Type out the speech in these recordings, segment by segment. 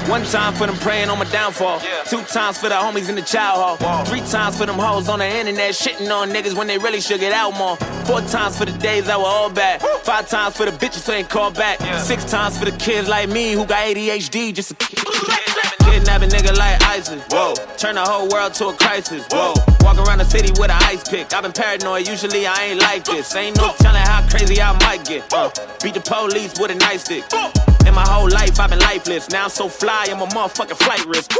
1 time for them praying on my downfall. 2 times for the homies in the child hall. 3 times for them hoes on the internet shitting on niggas when they really should get out more. 4 times for the days that were all bad. 5 times for the bitches who ain't called back. 6 times for the kids like me who got ADHD just to kidnap a nigga like ISIS. Whoa, turn the whole world to a crisis. Whoa, walk around the city with an ice pick. I've been paranoid, usually I ain't like this. Ain't no telling how crazy I might get. Beat the police with a nice stick. In my whole life, I've been lifeless. Now I'm so fly, I'm a motherfucking flight risk.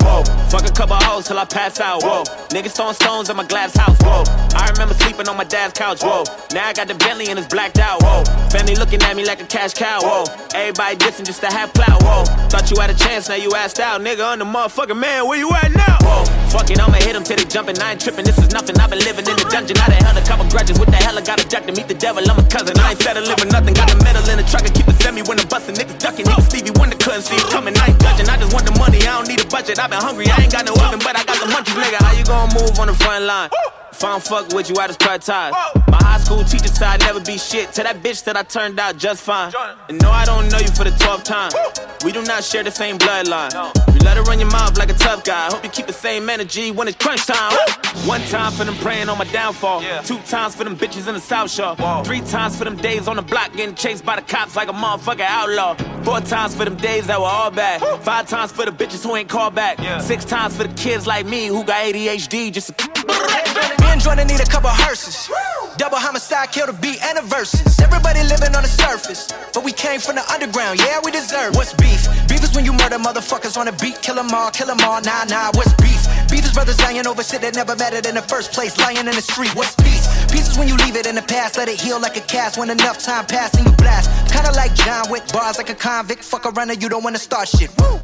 Whoa, fuck a couple hoes till I pass out. Whoa, niggas throwing stones at my glass house. Whoa, I remember sleeping on my dad's couch. Whoa, now I got the Bentley and it's blacked out. Whoa, family looking at me like a cash cow. Whoa, everybody dissing just to have clout. Whoa, thought you had a chance, now you asked out. Nigga, I'm the motherfucking man, where you at now? Whoa, fuck it, I'ma hit them till they jumping. I ain't tripping, this is nothing. I've been living in the dungeon. I done held a couple grudges. What the hell, I got a jack to meet the devil. I'm a cousin, I ain't settling for nothing. Got the metal in the truck and keep the semi when I'm busting. Niggas ducking, even Stevie Wonder couldn't see it coming. I ain't judging, I just want the money, I don't need a budget. I've been hungry, I ain't got no oven, but I got the munchies, nigga. How you gonna move on the front line? If I don't fuck with you, I just cut ties. My high school teacher said I'd never be shit. To that bitch that I turned out just fine. And no, I don't know you for the 12th time. We do not share the same bloodline. You let her run your mouth like a tough guy. Hope you keep the same energy when it's crunch time. 1 time for them praying on my downfall. 2 times for them bitches in the South Shore. 3 times for them days on the block getting chased by the cops like a motherfucking outlaw. 4 times for them days that were all bad. 5 times for the bitches who ain't called back. 6 times for the kids like me who got ADHD just to Me and Jordan need a couple hearses. Double homicide, kill the beat and the verses. Everybody living on the surface, but we came from the underground, yeah, we deserve. What's beef? Beef is when you murder motherfuckers on a beat. Kill them all, nah, what's beef? Beef is brothers lying over shit that never mattered in the first place. Lying in the street, what's peace? Peace is when you leave it in the past, let it heal like a cast. When enough time passed and you blast. Kinda like John Wick, bars like a convict. Fuck around and you don't wanna start shit. Woo!